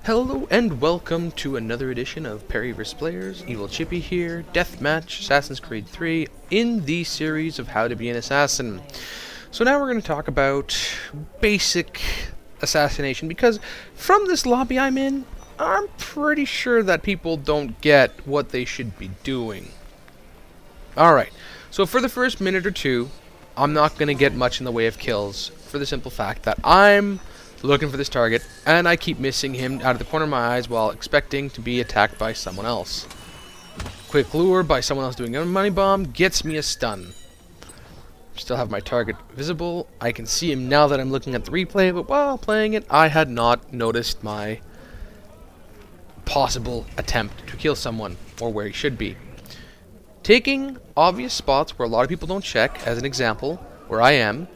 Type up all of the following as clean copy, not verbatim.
Hello and welcome to another edition of Perry vs. Players. Evil Chippy here, Deathmatch, Assassin's Creed 3, in the series of How to Be an Assassin. So now we're going to talk about basic assassination, because from this lobby I'm in, I'm pretty sure that people don't get what they should be doing. Alright, so for the first minute or two, I'm not going to get much in the way of kills, for the simple fact that I'm looking for this target, and I keep missing him out of the corner of my eyes while expecting to be attacked by someone else. Quick lure by someone else doing a money bomb gets me a stun. Still have my target visible. I can see him now that I'm looking at the replay, but while playing it, I had not noticed my possible attempt to kill someone, or where he should be. Taking obvious spots where a lot of people don't check, as an example, where I am,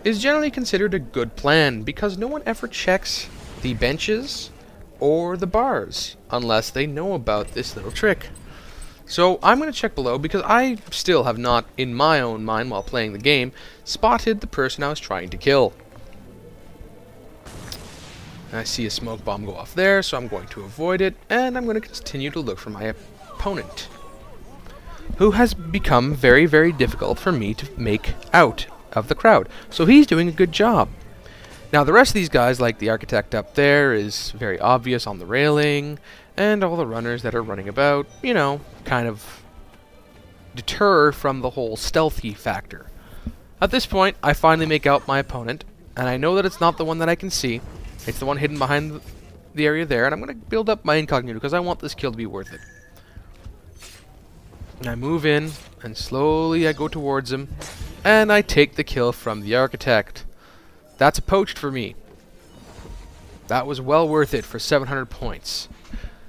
is generally considered a good plan, because no one ever checks the benches or the bars unless they know about this little trick. So I'm going to check below, because I still have not, in my own mind while playing the game, spotted the person I was trying to kill. I see a smoke bomb go off there, so I'm going to avoid it, and I'm going to continue to look for my opponent, who has become very, very difficult for me to make out of the crowd. So he's doing a good job. Now the rest of these guys, like the architect up there, is very obvious on the railing, and all the runners that are running about, you know, kind of deter from the whole stealthy factor. At this point, I finally make out my opponent, and I know that it's not the one that I can see. It's the one hidden behind the area there, and I'm going to build up my incognito because I want this kill to be worth it. And I move in, and slowly I go towards him, and I take the kill from the architect. That's a poached for me. That was well worth it for 700 points.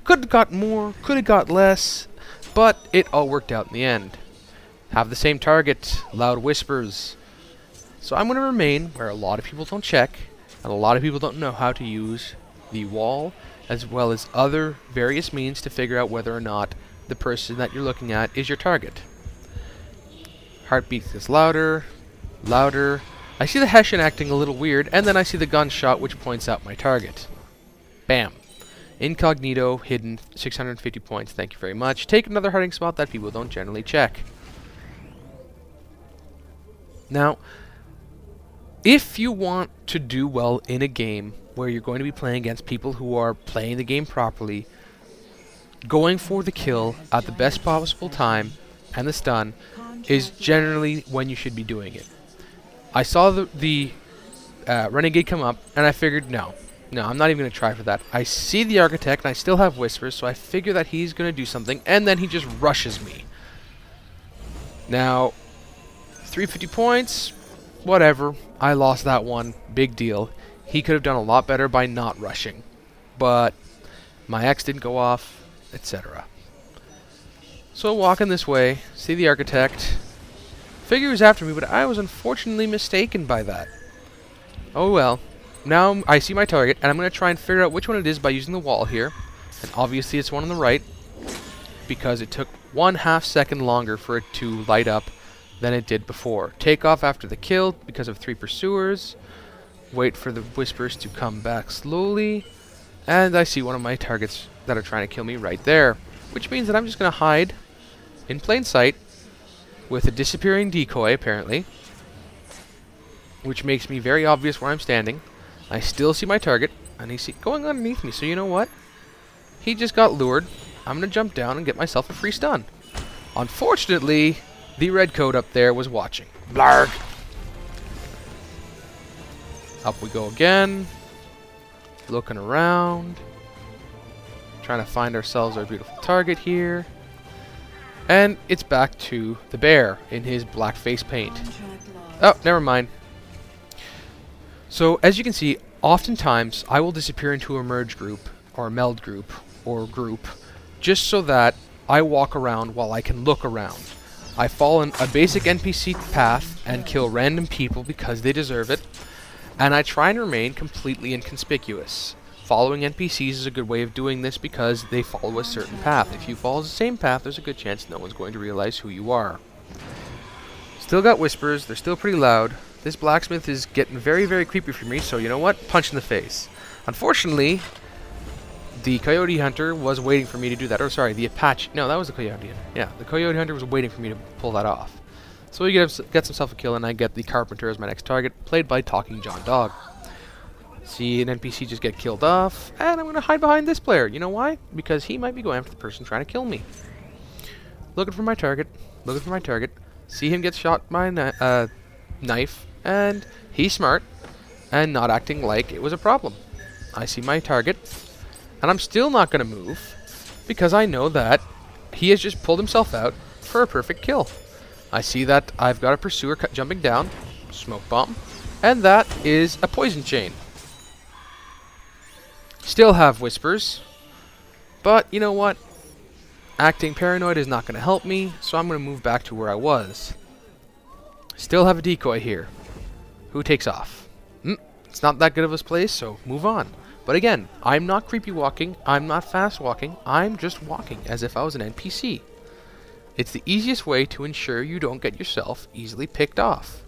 Could have got more, could have got less, but it all worked out in the end. Have the same target, loud whispers. So I'm going to remain where a lot of people don't check, and a lot of people don't know how to use the wall, as well as other various means to figure out whether or not the person that you're looking at is your target. Heartbeat gets louder, louder. I see the Hessian acting a little weird, and then I see the gunshot, which points out my target. Bam. Incognito, hidden, 650 points, thank you very much. Take another hiding spot that people don't generally check. Now, if you want to do well in a game where you're going to be playing against people who are playing the game properly, going for the kill at the best possible time and the stun is generally when you should be doing it. I saw the renegade come up, and I figured, no, I'm not even going to try for that. I see the architect, and I still have whispers, so I figure that he's going to do something, and then he just rushes me. Now, 350 points, whatever. I lost that one, big deal. He could have done a lot better by not rushing, but my X didn't go off, etc. So walking this way, see the architect. Figure he was after me, but I was unfortunately mistaken by that. Oh well. Now I see my target, and I'm going to try and figure out which one it is by using the wall here. And obviously it's one on the right, because it took 1/2 second longer for it to light up than it did before. Take off after the kill because of 3 pursuers. Wait for the whispers to come back slowly. And I see one of my targets that are trying to kill me right there, which means that I'm just going to hide in plain sight with a disappearing decoy, apparently, which makes me very obvious where I'm standing. I still see my target, and he's going underneath me, so you know what? He just got lured. I'm going to jump down and get myself a free stun. Unfortunately, the red coat up there was watching. Blarg! Up we go again. Looking around. Trying to find ourselves our beautiful target here. And it's back to the bear in his black face paint. Oh, never mind. So, as you can see, oftentimes I will disappear into a merge group, or a meld group, or group, just so that I walk around while I can look around. I follow a basic NPC path and kill random people because they deserve it, and I try and remain completely inconspicuous. Following NPCs is a good way of doing this because they follow a certain path. If you follow the same path, there's a good chance no one's going to realize who you are. Still got whispers, they're still pretty loud. This blacksmith is getting very, very creepy for me, so you know what? Punch in the face. Unfortunately, the Coyote Hunter was waiting for me to do that. Or sorry, the Apache. No, that was the Coyote Hunter. Yeah, the Coyote Hunter was waiting for me to pull that off. So he gets himself a kill, and I get the Carpenter as my next target, played by Talking John Dog. See an NPC just get killed off, and I'm going to hide behind this player. You know why? Because he might be going after the person trying to kill me. Looking for my target. Looking for my target. See him get shot by a knife, and he's smart and not acting like it was a problem. I see my target, and I'm still not going to move because I know that he has just pulled himself out for a perfect kill. I see that I've got a pursuer jumping down, smoke bomb, and that is a poison chain. Still have whispers, but you know what? Acting paranoid is not going to help me, so I'm going to move back to where I was. Still have a decoy here. Who takes off? It's not that good of a place, so move on. But again, I'm not creepy walking, I'm not fast walking, I'm just walking as if I was an NPC. It's the easiest way to ensure you don't get yourself easily picked off.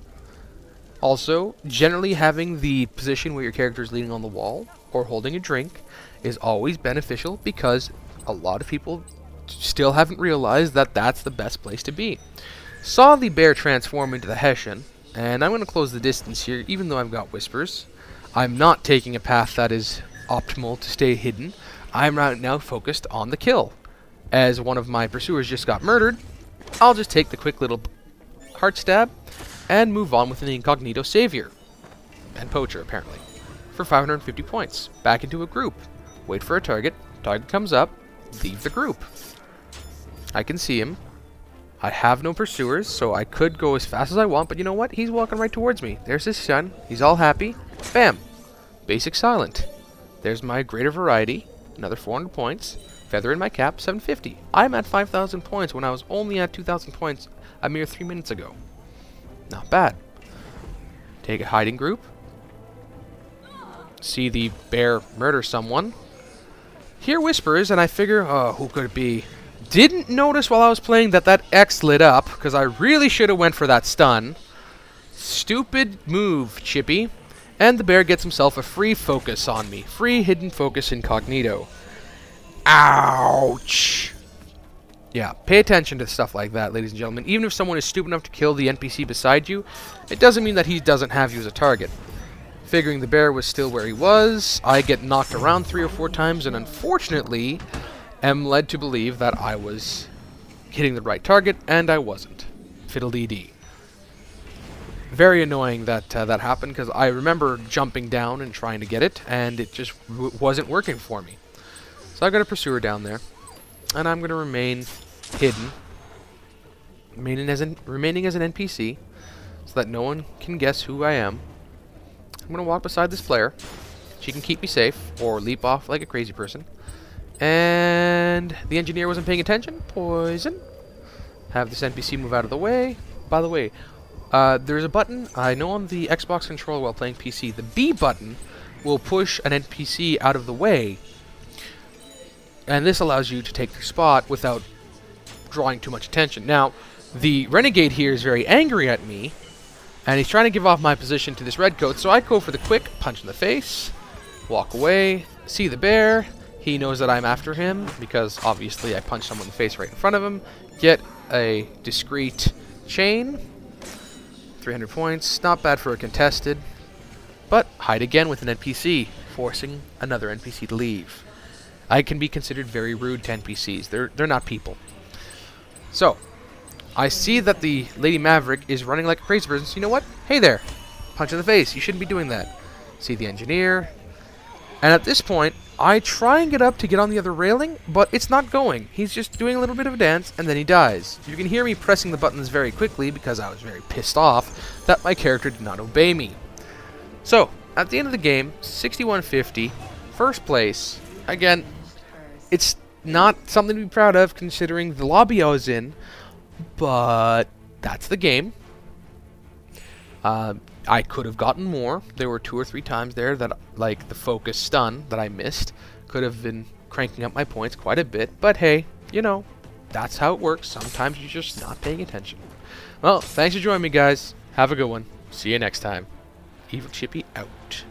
Also, generally having the position where your character is leaning on the wall or holding a drink is always beneficial because a lot of people still haven't realized that that's the best place to be. Saw the bear transform into the Hessian, and I'm going to close the distance here even though I've got whispers. I'm not taking a path that is optimal to stay hidden. I'm right now focused on the kill. As one of my pursuers just got murdered, I'll just take the quick little heart stab and move on with an incognito savior. And poacher, apparently. For 550 points. Back into a group. Wait for a target. Target comes up. Leave the group. I can see him. I have no pursuers, so I could go as fast as I want, but you know what? He's walking right towards me. There's his son. He's all happy. Bam! Basic silent. There's my greater variety. Another 400 points. Feather in my cap, 750. I'm at 5,000 points when I was only at 2,000 points a mere 3 minutes ago. Not bad. Take a hiding group. See the bear murder someone. Hear whispers, and I figure, oh, who could it be? Didn't notice while I was playing that that X lit up, because I really should have went for that stun. Stupid move, Chippy. And the bear gets himself a free focus on me. Free hidden focus incognito. Ouch! Yeah, pay attention to stuff like that, ladies and gentlemen. Even if someone is stupid enough to kill the NPC beside you, it doesn't mean that he doesn't have you as a target. Figuring the bear was still where he was, I get knocked around 3 or 4 times, and unfortunately, am led to believe that I was hitting the right target, and I wasn't. Fiddle-dee-dee. Very annoying that that happened, because I remember jumping down and trying to get it, and it just wasn't working for me. So I've got a pursuer down there, and I'm going to remain hidden, remaining as an NPC, so that no one can guess who I am. I'm going to walk beside this player. She can keep me safe, or leap off like a crazy person. And the engineer wasn't paying attention. Poison. Have this NPC move out of the way. By the way, there's a button I know on the Xbox controller while playing PC. The B button will push an NPC out of the way, and this allows you to take their spot without drawing too much attention. Now, the renegade here is very angry at me, and he's trying to give off my position to this redcoat, so I go for the quick punch in the face, walk away, see the bear. He knows that I'm after him, because obviously I punched someone in the face right in front of him. Get a discreet chain. 300 points. Not bad for a contested. But hide again with an NPC, forcing another NPC to leave. I can be considered very rude to NPCs. They're not people. So, I see that the Lady Maverick is running like a crazy person. So you know what? Hey there. Punch in the face. You shouldn't be doing that. See the engineer. And at this point, I try and get up to get on the other railing, but it's not going. He's just doing a little bit of a dance, and then he dies. You can hear me pressing the buttons very quickly because I was very pissed off that my character did not obey me. So, at the end of the game, 6150, first place. Again, it's not something to be proud of considering the lobby I was in, but that's the game. I could have gotten more. There were 2 or 3 times there that, like the focus stun that I missed, could have been cranking up my points quite a bit. But hey, you know, that's how it works. Sometimes you're just not paying attention. Well, thanks for joining me, guys. Have a good one. See you next time. Evil Chippy out.